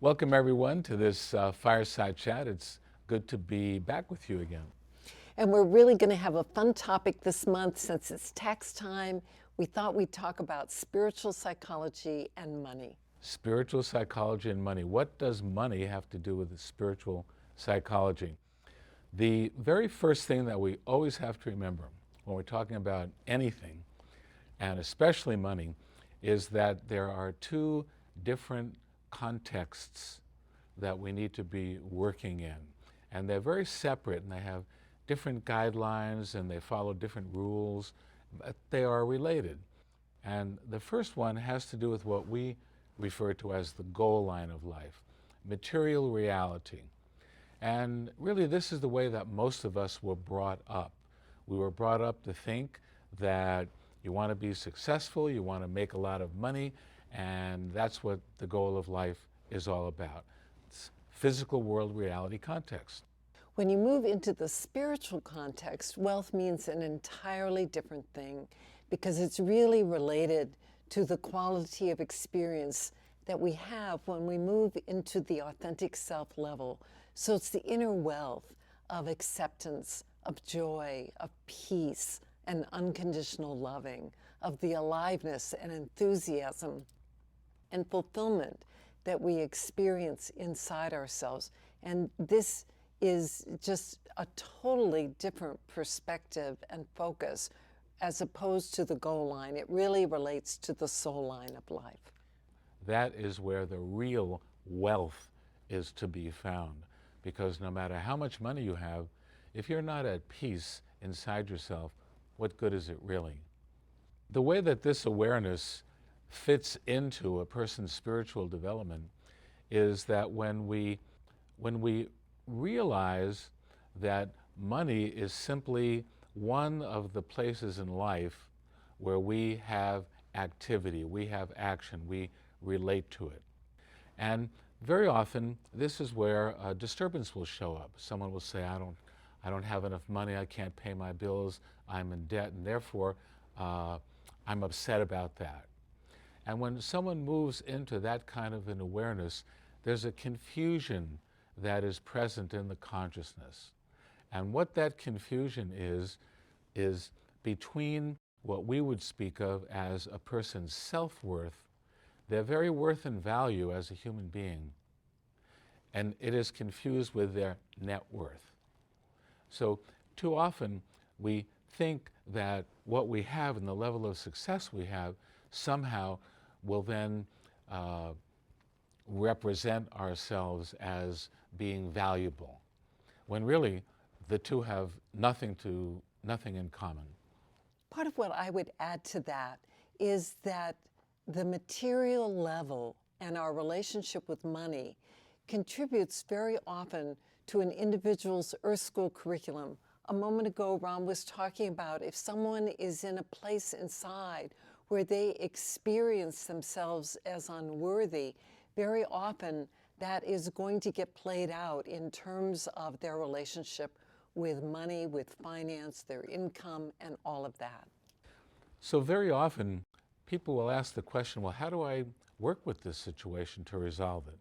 Welcome, everyone, to this fireside chat. It's good to be back with you again. And we're really going to have a fun topic this month since it's tax time. We thought we'd talk about spiritual psychology and money. Spiritual psychology and money. What does money have to do with the spiritual psychology? The very first thing that we always have to remember when we're talking about anything, and especially money, is that there are two different contexts that we need to be working in. And they're very separate, and they have different guidelines and they follow different rules, but they are related. And the first one has to do with what we refer to as the goal line of life, material reality. And really, this is the way that most of us were brought up. We were brought up to think that you want to be successful, you want to make a lot of money, and that's what the goal of life is all about. It's physical world reality context. When you move into the spiritual context, wealth means an entirely different thing because it's really related to the quality of experience that we have when we move into the authentic self level. So it's the inner wealth of acceptance, of joy, of peace, and unconditional loving, of the aliveness and enthusiasm and fulfillment that we experience inside ourselves. And this is just a totally different perspective and focus as opposed to the goal line. It really relates to the soul line of life. That is where the real wealth is to be found. Because no matter how much money you have, if you're not at peace inside yourself, what good is it really? The way that this awareness fits into a person's spiritual development is that when we realize that money is simply one of the places in life where we have activity, we have action, we relate to it. And very often, this is where a disturbance will show up. Someone will say, I don't have enough money, I can't pay my bills, I'm in debt, and therefore I'm upset about that. And when someone moves into that kind of an awareness, there's a confusion that is present in the consciousness. And what that confusion is between what we would speak of as a person's self-worth, their very worth and value as a human being, and it is confused with their net worth. So too often we think that what we have and the level of success we have somehow will then represent ourselves as being valuable, when really the two have nothing in common. Part of what I would add to that is that the material level and our relationship with money contributes very often to an individual's Earth School curriculum. A moment ago, Ron was talking about if someone is in a place inside where they experience themselves as unworthy, very often that is going to get played out in terms of their relationship with money, with finance, their income, and all of that. So very often people will ask the question, well, how do I work with this situation to resolve it?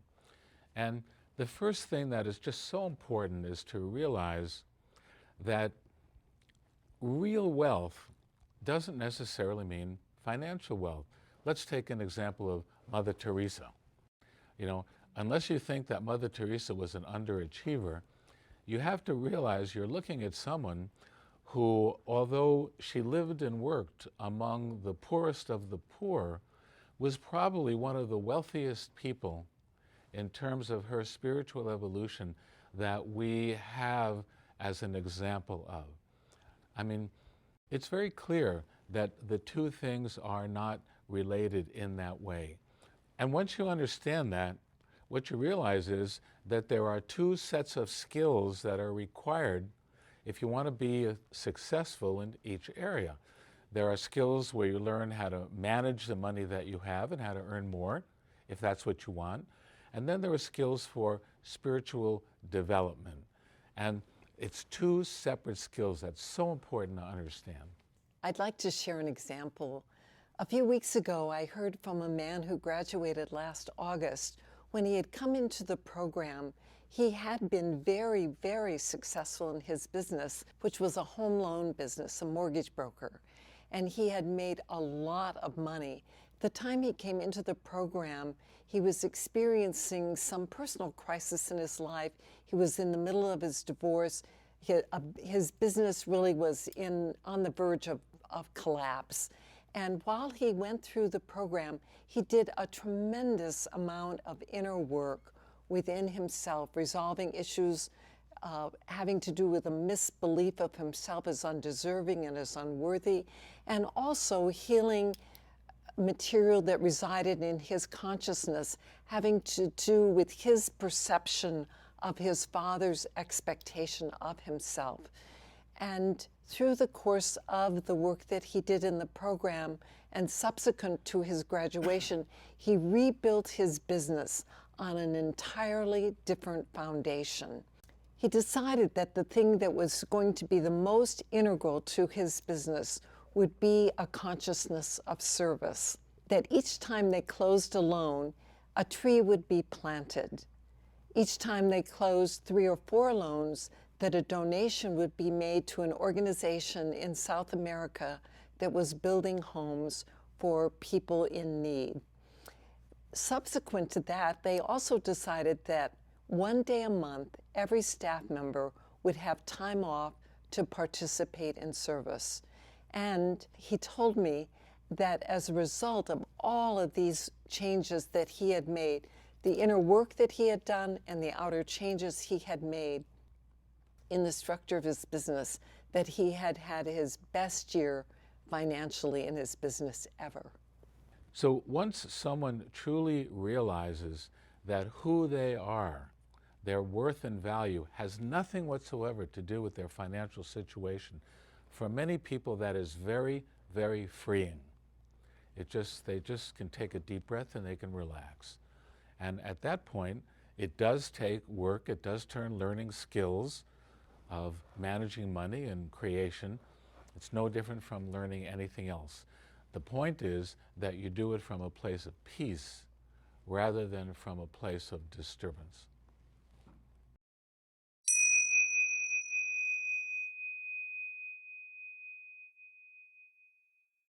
And the first thing that is just so important is to realize that real wealth doesn't necessarily mean financial wealth. Let's take an example of Mother Teresa. You know, unless you think that Mother Teresa was an underachiever, you have to realize you're looking at someone who, although she lived and worked among the poorest of the poor, was probably one of the wealthiest people in terms of her spiritual evolution that we have as an example of. I mean, it's very clear that the two things are not related in that way. And once you understand that, what you realize is that there are two sets of skills that are required if you want to be successful in each area. There are skills where you learn how to manage the money that you have and how to earn more, if that's what you want. And then there are skills for spiritual development. And it's two separate skills that's so important to understand. I'd like to share an example. A few weeks ago, I heard from a man who graduated last August When he had come into the program, he had been very, very successful in his business, which was a home loan business, a mortgage broker. And he had made a lot of money. The time he came into the program, he was experiencing some personal crisis in his life. He was in the middle of his divorce. His business really was on the verge of collapse. And while he went through the program, he did a tremendous amount of inner work within himself, resolving issues having to do with a misbelief of himself as undeserving and as unworthy, and also healing material that resided in his consciousness having to do with his perception of his father's expectation of himself. And through the course of the work that he did in the program and subsequent to his graduation, he rebuilt his business on an entirely different foundation. He decided that the thing that was going to be the most integral to his business would be a consciousness of service. That each time they closed a loan, a tree would be planted. Each time they closed 3 or 4 loans, that a donation would be made to an organization in South America that was building homes for people in need. Subsequent to that, they also decided that one day a month, every staff member would have time off to participate in service. And he told me that as a result of all of these changes that he had made, the inner work that he had done and the outer changes he had made in the structure of his business, that he had had his best year financially in his business ever. So once someone truly realizes that who they are, their worth and value, has nothing whatsoever to do with their financial situation, for many people that is very, very freeing. They just can take a deep breath and they can relax. And at that point, it does take work, it does turn learning skills of managing money and creation. It's no different from learning anything else. The point is that you do it from a place of peace rather than from a place of disturbance.